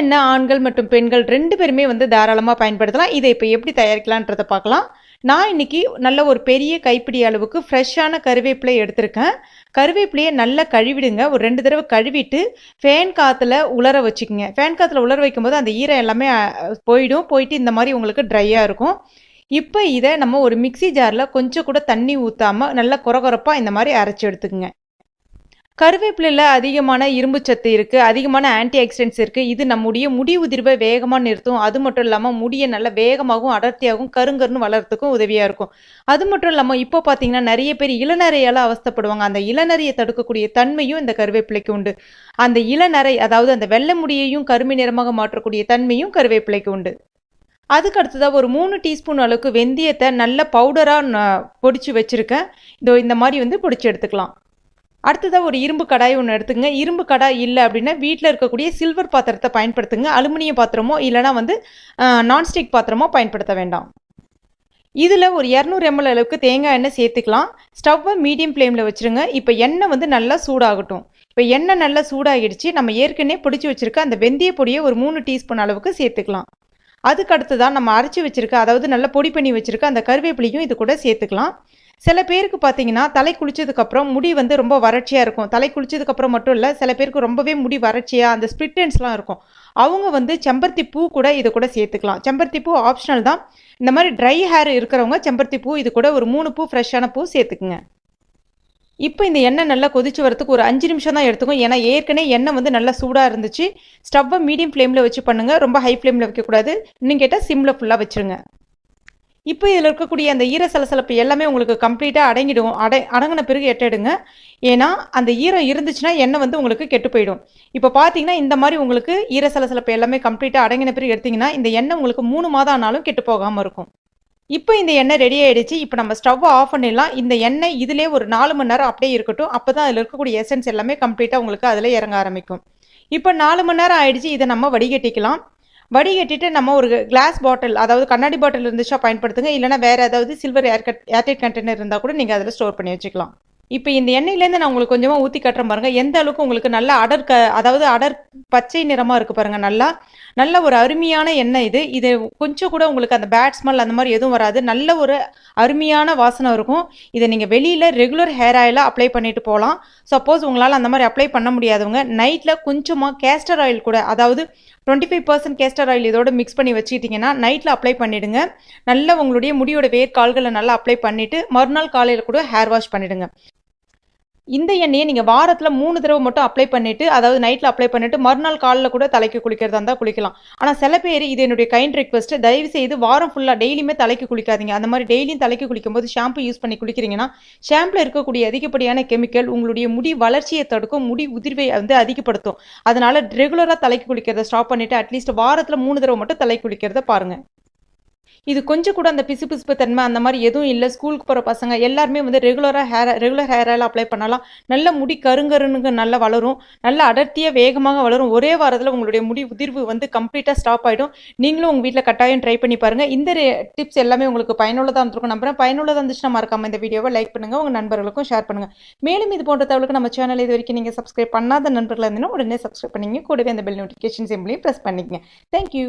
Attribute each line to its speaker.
Speaker 1: எண்ணெய் ஆண்கள் மற்றும் பெண்கள் 2 பேருமே வந்து தாராளமாக பயன்படுத்தலாம். இதை இப்போ எப்படி தயாரிக்கலான்றதை பார்க்கலாம். நான் இன்னைக்கு நல்ல ஒரு பெரிய கைப்பிடி அளவுக்கு ஃப்ரெஷ்ஷான கருவேப்பிலை எடுத்திருக்கேன். கருவேப்பிலையை நல்லா கழுவிடுங்க. ஒரு 2 தடவை கழுவிட்டு ஃபேன் காற்றுல உலர வச்சுக்கோங்க. ஃபேன் காற்றுல உலர வைக்கும்போது அந்த ஈரம் எல்லாமே போயிட்டு இந்த மாதிரி உங்களுக்கு ட்ரையாக இருக்கும். இப்போ இதை நம்ம ஒரு மிக்ஸி ஜாரில் கொஞ்சம் கூட தண்ணி ஊற்றாமல் நல்லா கொரகொரப்பாக இந்த மாதிரி அரைச்சி எடுத்துக்கங்க. கருவேப்பிலையில் அதிகமான இரும்பு சத்து இருக்குது, அதிகமான ஆன்டி ஆக்சிடென்ட்ஸ் இருக்குது. இது நம்முடைய முடி உதிர்வை வேகமாக நிறுத்தும். அது மட்டும் இல்லாமல் முடியை நல்லா வேகமாகவும் அடர்த்தியாகவும் கருங்கருன்னு வளர்கிறதுக்கும் உதவியாக இருக்கும். அது மட்டும் இல்லாமல் இப்போ பார்த்தீங்கன்னா நிறைய பேர் இளநரையால் அவஸ்தைப்படுவாங்க. அந்த இளநரையை தடுக்கக்கூடிய தன்மையும் இந்த கருவேப்பிலைக்கு உண்டு. அந்த இளநரை, அதாவது அந்த வெள்ளை முடியையும் கருமை நிறமாக மாற்றக்கூடிய தன்மையும் கருவேப்பிலைக்கு உண்டு. அதுக்கு அடுத்ததாக ஒரு 3 டீஸ்பூன் அளவுக்கு வெந்தயத்தை நல்ல பவுடராக பொடிச்சு வச்சுருக்கேன். இந்த மாதிரி வந்து பொடிச்சு எடுத்துக்கலாம். அடுத்ததாக ஒரு இரும்பு கடாய் ஒன்று எடுத்துங்க. இரும்பு கடாய் இல்லை அப்படின்னா வீட்டில் இருக்கக்கூடிய சில்வர் பாத்திரத்தை பயன்படுத்துங்க. அலுமினிய பாத்திரமோ இல்லைனா வந்து நான்ஸ்டிக் பாத்திரமோ பயன்படுத்த வேண்டாம். இதில் ஒரு 200 ml அளவுக்கு தேங்காய் எண்ணெய் சேர்த்துக்கலாம். ஸ்டவ்வை மீடியம் ஃப்ளேமில் வச்சுருங்க. இப்போ எண்ணெய் வந்து நல்லா சூடாகட்டும். இப்போ எண்ணெய் நல்லா சூடாகிடுச்சு. நம்ம ஏற்கனவே பிடிச்சி வச்சுருக்க அந்த வெந்தய பொடியை ஒரு 3 டீஸ்பூன் அளவுக்கு சேர்த்துக்கலாம். அதுக்கு அடுத்து தான் நம்ம அரைச்சி வச்சுருக்க, அதாவது நல்லா பொடி பண்ணி வச்சுருக்க அந்த கருவேப்பிலையும் இது கூட சேர்த்துக்கலாம். சில பேருக்கு பார்த்தீங்கன்னா தலை குளிச்சதுக்கப்புறம் முடி வந்து ரொம்ப வறட்சியாக இருக்கும். தலை குளிச்சதுக்கப்புறம் மட்டும் இல்லை, சில பேருக்கு ரொம்பவே முடி வறட்சியாக அந்த ஸ்பிளிட்டன்ஸ்லாம் இருக்கும். அவங்க வந்து செம்பருத்தி பூ கூட இது கூட சேர்த்துக்கலாம். செம்பருத்தி பூ ஆப்ஷனல் தான். இந்த மாதிரி ட்ரை ஹேர் இருக்கிறவங்க செம்பருத்தி பூ இது கூட ஒரு 3 பூ ஃப்ரெஷ்ஷான பூ சேர்த்துக்குங்க. இப்போ இந்த எண்ணெய் நல்லா கொதிச்சு வரதுக்கு ஒரு 5 நிமிஷம் தான் எடுத்துக்கும். ஏன்னா ஏற்கனவே எண்ணெய் வந்து நல்லா சூடாக இருந்துச்சு. ஸ்டவ்வை மீடியம் ஃப்ளேமில் வச்சு பண்ணுங்கள். ரொம்ப ஹை ஃப்ளேமில் வைக்கக்கூடாது. இன்னும் கேட்டால் சிம்மில் ஃபுல்லாக வச்சுருங்க. இப்போ இதில் இருக்கக்கூடிய அந்த ஈர சலசலப்பு எல்லாமே உங்களுக்கு கம்ப்ளீட்டாக அடங்கிடும். அடங்கின பிறகு எட்டிடுங்க. ஏன்னா அந்த ஈரம் இருந்துச்சுன்னா எண்ணெய் வந்து உங்களுக்கு கெட்டு போயிடும். இப்போ பார்த்தீங்கன்னா இந்த மாதிரி உங்களுக்கு ஈர சலசலப்பு எல்லாமே கம்ப்ளீட்டாக அடங்கின பிறகு எடுத்திங்கன்னா இந்த எண்ணெய் உங்களுக்கு 3 மாதம் ஆனாலும் கெட்டு போகாமல் இருக்கும். இப்போ இந்த எண்ணெய் ரெடி ஆகிடுச்சு. இப்போ நம்ம ஸ்டவ்வை ஆஃப் பண்ணிடலாம். இந்த எண்ணெய் இதிலே ஒரு 4 மணி நேரம் அப்படியே இருக்கட்டும். அப்போ தான் அதில் இருக்கக்கூடிய எசன்ஸ் எல்லாமே கம்ப்ளீட்டாக உங்களுக்கு அதில் இறங்க ஆரம்பிக்கும். இப்போ 4 மணி நேரம் ஆகிடுச்சு. இதை நம்ம வடிகட்டிக்கலாம். வடிகட்டிட்டு நம்ம ஒரு கிளாஸ் பாட்டில், அதாவது கண்ணாடி பாட்டில் இருந்துச்சா பயன்படுத்துங்க. இல்லைனா வேறு ஏதாவது சில்வர் ஏர்டைட் கண்டெய்னர் இருந்தால் கூட நீங்கள் அதில் ஸ்டோர் பண்ணி வச்சுக்கலாம். இப்போ இந்த எண்ணெயிலேருந்து நான் உங்களுக்கு கொஞ்சமாக ஊற்றி கட்டுறேன் பாருங்கள். எந்த அளவுக்கு உங்களுக்கு நல்லா அதாவது அடர் பச்சை நிறமாக இருக்குது பாருங்கள். நல்ல ஒரு அருமையான எண்ணெய் இது. இது கொஞ்சம் கூட உங்களுக்கு அந்த பேட் ஸ்மெல் அந்த மாதிரி எதுவும் வராது. நல்ல ஒரு அருமையான வாசனை இருக்கும். இதை நீங்கள் வெளியில் ரெகுலர் ஹேர் ஆயிலாக அப்ளை பண்ணிட்டு போகலாம். சப்போஸ் உங்களால் அந்த மாதிரி அப்ளை பண்ண முடியாதவங்க நைட்டில் கொஞ்சமாக கேஸ்டர் ஆயில் கூட, அதாவது 25% கேஸ்டர் ஆயில் இதோட மிக்ஸ் பண்ணி வச்சுக்கிட்டிங்கன்னா நைட்டில் அப்ளை பண்ணிவிடுங்க. நல்லா உங்களுடைய முடியோட வேர்க்கால்களை நல்லா அப்ளை பண்ணிவிட்டு மறுநாள் காலையில் கூட ஹேர் வாஷ் பண்ணிவிடுங்க. இந்த எண்ணெயை நீங்கள் வாரத்தில் 3 தடவை மட்டும் அப்ளை பண்ணிவிட்டு, அதாவது நைட்டில் அப்ளை பண்ணிவிட்டு மறுநாள் காலில் கூட தலைக்கு குளிக்கிறதா இருந்தால் குளிக்கலாம். ஆனால் சில பேர், இது என்னுடைய கைண்ட் ரிக்வெஸ்ட், தயவு செய்து வாரம் ஃபுல்லாக டெய்லியுமே தலைக்கு குளிக்காதீங்க. அந்த மாதிரி டெய்லியும் தலைக்கு குளிக்கும்போது ஷாம்பு யூஸ் பண்ணி குளிக்கிறீங்கன்னா ஷாம்பில் இருக்கக்கூடிய அதிகப்படியான கெமிக்கல் உங்களுடைய முடி வளர்ச்சியை தடுக்கும், முடி உதிர்வை வந்து அதிகப்படுத்தும். அதனால் ரெகுலராக தலைக்கு குளிக்கிறத ஸ்டாப் பண்ணிவிட்டு அட்லீஸ்ட் வாரத்தில் 3 தடவை மட்டும் தலைக்கு குளிக்கிறத பாருங்கள். இது கொஞ்சம் கூட அந்த பிசுபிசுப்பு தன்மை அந்த மாதிரி எதுவும் இல்லை. ஸ்கூலுக்கு போகிற பசங்க எல்லாருமே வந்து ரெகுலர் ஹேர் ஆயில் அப்ளை பண்ணலாம். நல்ல முடி கருங்கருன்னு நல்லா வளரும். நல்ல அடர்த்தியாக வேகமாக வளரும். ஒரே வாரத்தில் உங்களுடைய முடி உதிர்வு வந்து கம்ப்ளீட்டாக ஸ்டாப் ஆகிடும். நீங்களும் உங்கள் வீட்டில் கட்டாயம் ட்ரை பண்ணி பாருங்கள். இந்த டிப்ஸ் எல்லாமே உங்களுக்கு பயனுள்ளதாக இருந்திருக்கும் நம்புறேன். பயனுள்ளதாக இருந்துச்சுன்னா மறக்காம இந்த வீடியோவை லைக் பண்ணுங்கள், உங்கள் நண்பர்களுக்கும் ஷேர் பண்ணுங்கள். மேலும் இது போன்ற தகவலுக்கு நம்ம சேனல் இது வரைக்கும் நீங்கள் சப்ஸ்கிரைப் பண்ணாத நண்பர்களாக இருந்தீங்கன்னா உடனே சப்ஸ்கிரைப் பண்ணிங்க. கூடவே அந்த பெல் நோட்டிஃபிகேஷன் சிம்பிளையும் ப்ரெஸ் பண்ணிக்கங்க. தேங்க்யூ.